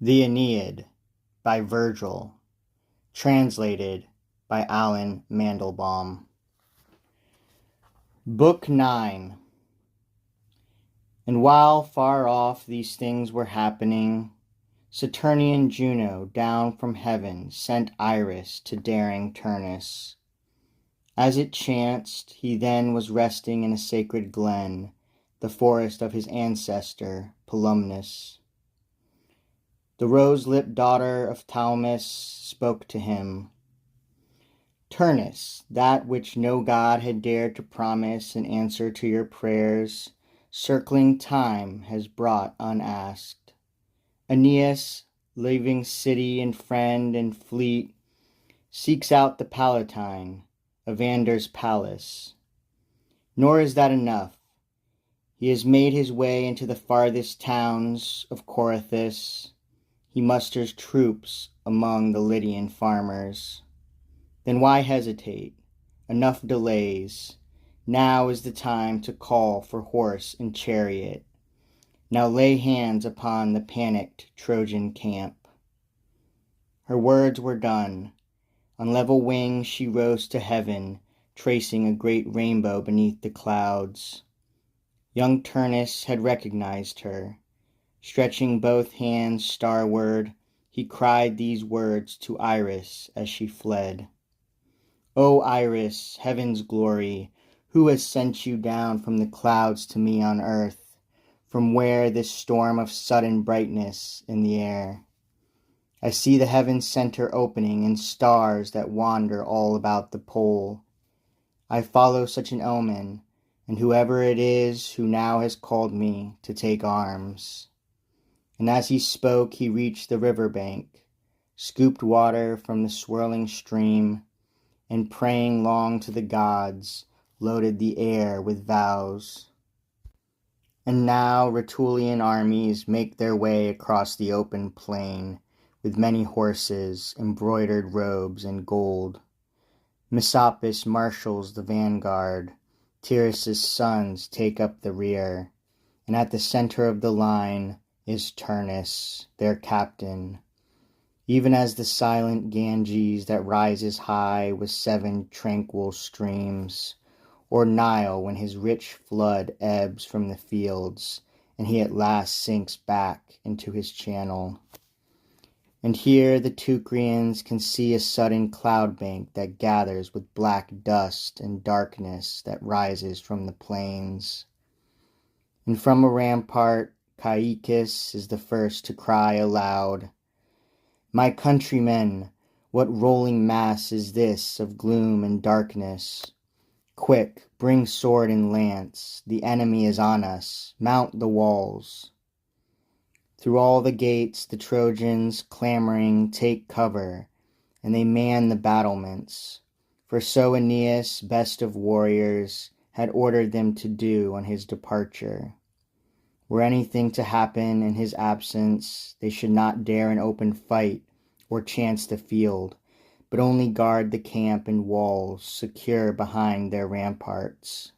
The Aeneid by Virgil, translated by Alan Mandelbaum. Book 9. And while far off these things were happening, Saturnian Juno down from heaven sent Iris to daring Turnus. As it chanced, he then was resting in a sacred glen, the forest of his ancestor Polymnus. The rose-lipped daughter of Thaumas spoke to him. Turnus, that which no god had dared to promise in answer to your prayers, circling time has brought unasked. Aeneas, leaving city and friend and fleet, seeks out the Palatine, Evander's palace. Nor is that enough. He has made his way into the farthest towns of Corythus. He musters troops among the Lydian farmers. Then why hesitate? Enough delays. Now is the time to call for horse and chariot. Now lay hands upon the panicked Trojan camp. Her words were done. On level wings she rose to heaven, tracing a great rainbow beneath the clouds. Young Turnus had recognized her. Stretching both hands starward, he cried these words to Iris as she fled. O Iris, heaven's glory, who has sent you down from the clouds to me on earth, from where this storm of sudden brightness in the air? I see the heaven's center opening and stars that wander all about the pole. I follow such an omen, and whoever it is who now has called me to take arms. And as he spoke, he reached the river bank, scooped water from the swirling stream, and praying long to the gods, loaded the air with vows. And now Rutulian armies make their way across the open plain, with many horses, embroidered robes, and gold. Messapus marshals the vanguard, Tyrrus' sons take up the rear, and at the center of the line is Turnus, their captain, even as the silent Ganges that rises high with 7 tranquil streams, or Nile when his rich flood ebbs from the fields, and he at last sinks back into his channel. And here the Teucrians can see a sudden cloud bank that gathers with black dust and darkness that rises from the plains. And from a rampart, Caicus is the first to cry aloud, My countrymen, what rolling mass is this of gloom and darkness? Quick, bring sword and lance, the enemy is on us, mount the walls. Through all the gates the Trojans, clamoring, take cover, and they man the battlements, for so Aeneas, best of warriors, had ordered them to do on his departure. Were anything to happen in his absence, they should not dare an open fight or chance the field, but only guard the camp and walls secure behind their ramparts.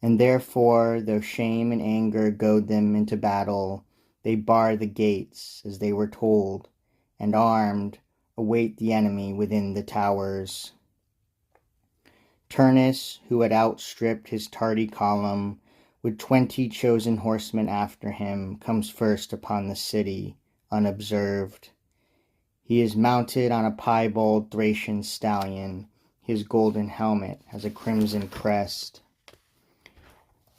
And therefore, though shame and anger goad them into battle, they bar the gates, as they were told, and armed, await the enemy within the towers. Turnus, who had outstripped his tardy column, with 20 chosen horsemen after him, comes first upon the city, unobserved. He is mounted on a piebald Thracian stallion. His golden helmet has a crimson crest.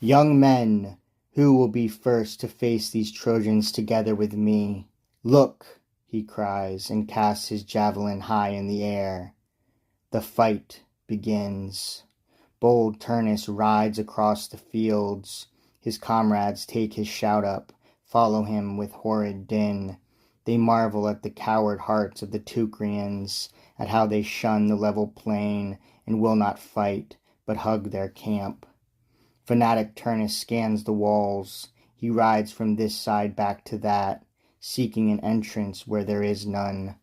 Young men, who will be first to face these Trojans together with me? Look, he cries, and casts his javelin high in the air. The fight begins. Bold Turnus rides across the fields. His comrades take his shout up, follow him with horrid din. They marvel at the coward hearts of the Teucrians, at how they shun the level plain, and will not fight, but hug their camp. Fanatic Turnus scans the walls. He rides from this side back to that, seeking an entrance where there is none.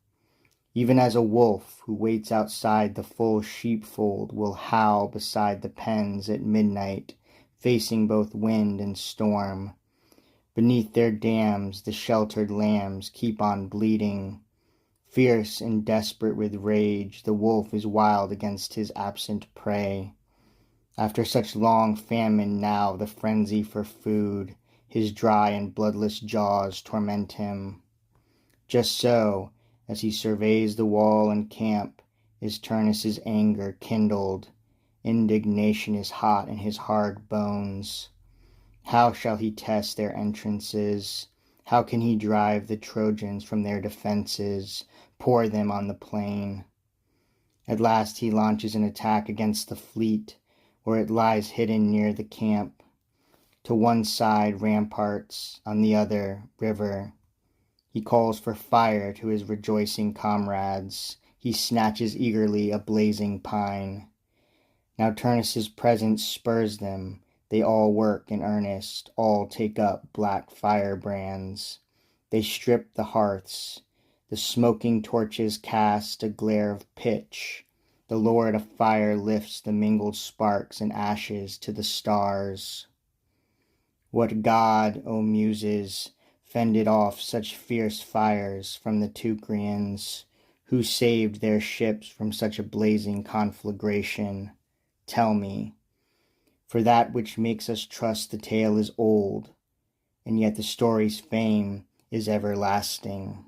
Even as a wolf who waits outside the full sheepfold will howl beside the pens at midnight, facing both wind and storm. Beneath their dams the sheltered lambs keep on bleating. Fierce and desperate with rage, the wolf is wild against his absent prey. After such long famine now the frenzy for food, his dry and bloodless jaws torment him. Just so, as he surveys the wall and camp, is Turnus's anger kindled. Indignation is hot in his hard bones. How shall he test their entrances? How can he drive the Trojans from their defences, pour them on the plain? At last he launches an attack against the fleet, where it lies hidden near the camp. To one side ramparts, on the other river. He calls for fire to his rejoicing comrades. He snatches eagerly a blazing pine. Now Turnus's presence spurs them. They all work in earnest, all take up black firebrands. They strip the hearths. The smoking torches cast a glare of pitch. The Lord of Fire lifts the mingled sparks and ashes to the stars. What god, O Muses, fended off such fierce fires from the Teucrians, who saved their ships from such a blazing conflagration? Tell me, for that which makes us trust the tale is old, and yet the story's fame is everlasting.